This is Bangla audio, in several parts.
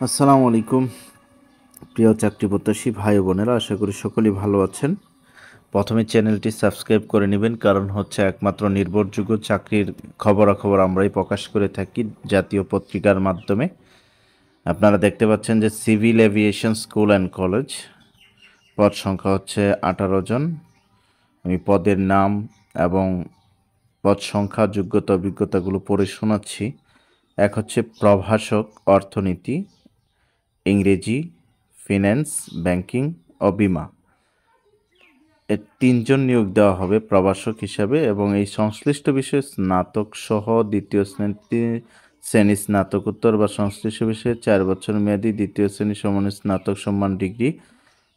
আসসালামু আলাইকুম প্রিয় চাকরি প্রত্যাশী ভাই ও বোনেরা, আশা করি সকলেই ভালো আছেন। প্রথমে চ্যানেলটি সাবস্ক্রাইব করে নেবেন, কারণ হচ্ছে একমাত্র নির্ভরযোগ্য চাকরির খবরাখবর আমরাই প্রকাশ করে থাকি জাতীয় পত্রিকার মাধ্যমে। আপনারা দেখতে পাচ্ছেন যে civil aviation school and college, পদ সংখ্যা হচ্ছে 18 জন। আমি পদের নাম এবং পদ সংখ্যা, যোগ্যতা, অভিজ্ঞতাগুলো পড়ে শোনাচ্ছি। এক হচ্ছে প্রভাষক অর্থনীতি, ইংরেজি, ফিন্যান্স, ব্যাংকিং ও বিমা। 3 জন নিয়োগ দেওয়া হবে প্রভাষক হিসাবে, এবং এই সংশ্লিষ্ট বিষয়ে স্নাতক সহ দ্বিতীয় শ্রেণী স্নাতকোত্তর বা সংশ্লিষ্ট বিষয়ে 4 বছর মেয়াদী দ্বিতীয় শ্রেণী সমানের স্নাতক সম্মান ডিগ্রি,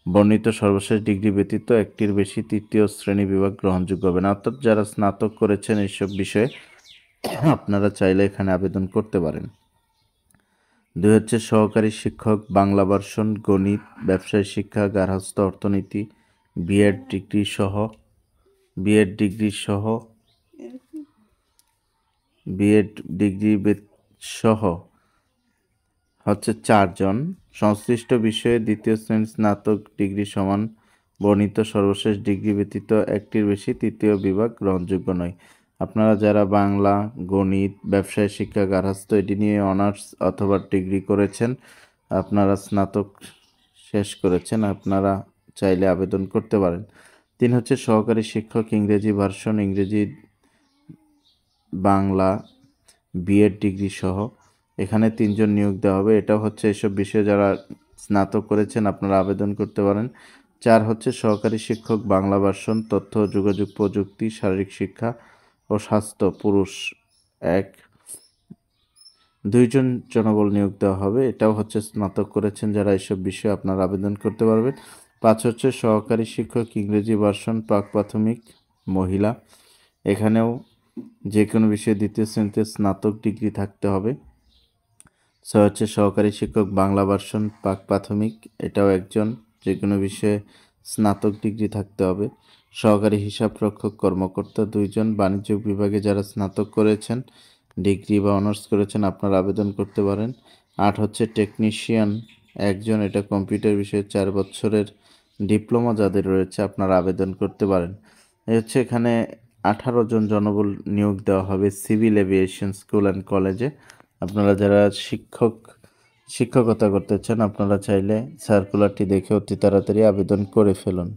বর্ণিত সর্বশেষ ডিগ্রি ব্যতীত একটির বেশি তৃতীয় শ্রেণী বিভাগ গ্রহণযোগ্য হবে না। অর্থাৎ যারা স্নাতক করেছেন এইসব বিষয়ে আপনারা চাইলে এখানে আবেদন করতে পারেন। 2 হচ্ছে সহকারী শিক্ষক বাংলা ভার্সন, গণিত, ব্যবসায় শিক্ষা, গার্হস্থ্য অর্থনীতি, বিএড ডিগ্রি সহ হচ্ছে 4 জন। সংশ্লিষ্ট বিষয়ে দ্বিতীয় শ্রেণী স্নাতক ডিগ্রি সমান বর্ণিত সর্বশেষ ডিগ্রি ব্যতীত একটির বেশি তৃতীয় বিভাগ গ্রহণযোগ্য নয়। আপনারা যারা বাংলা, গণিত, ব্যবসায় শিক্ষা, গার্হস্থ্য এটি নিয়ে অনার্স অথবা ডিগ্রি করেছেন, আপনারা স্নাতক শেষ করেছেন, আপনারা চাইলে আবেদন করতে পারেন। 3 হচ্ছে সহকারী শিক্ষক ইংরেজি ভার্সন, ইংরেজি, বাংলা, বিএড ডিগ্রি সহ। এখানে 3 জন নিয়োগ দেওয়া হবে। এটাও হচ্ছে এসব বিষয়ে যারা স্নাতক করেছেন আপনারা আবেদন করতে পারেন। 4 হচ্ছে সহকারী শিক্ষক বাংলা ভার্সন, তথ্য ও যোগাযোগ প্রযুক্তি, শারীরিক শিক্ষা ও স্বাস্থ্য, পুরুষ 1। 2 জন জনবল নিয়োগ দেওয়া হবে। এটাও হচ্ছে স্নাতক করেছেন যারা এসব বিষয়ে আপনারা আবেদন করতে পারবেন। 5 হচ্ছে সহকারী শিক্ষক ইংরেজি ভার্সন, প্রাক প্রাথমিক, মহিলা। এখানেও যে কোনো বিষয়ে দ্বিতীয় শ্রেণীতে স্নাতক ডিগ্রি থাকতে হবে। 6 হচ্ছে সহকারী শিক্ষক বাংলা ভার্সন, প্রাক প্রাথমিক, এটাও একজন, যে কোনো বিষয়ে স্নাতক ডিগ্রি থাকতে হবে। সহকারী হিসাব রক্ষক কর্মকর্তা 2 জন। বাণিজ্য বিভাগে যারা স্নাতক করেছেন, ডিগ্রি বা অনার্স করেছেন আপনারা আবেদন করতে পারেন। 8 হচ্ছে টেকনিশিয়ান 1 জন, এটা কম্পিউটার বিষয়ে 4 বছরের ডিপ্লোমা যাদের রয়েছে আপনারা আবেদন করতে পারেন। এই হচ্ছে এখানে 18 জন জনবল নিয়োগ দেওয়া হবে সিভিল এভিয়েশন স্কুল অ্যান্ড কলেজে। আপনারা যারা শিক্ষকতা করতে চান আপনারা চাইলে সার্কুলারটি দেখে অতি তাড়াতাড়ি আবেদন করে ফেলুন।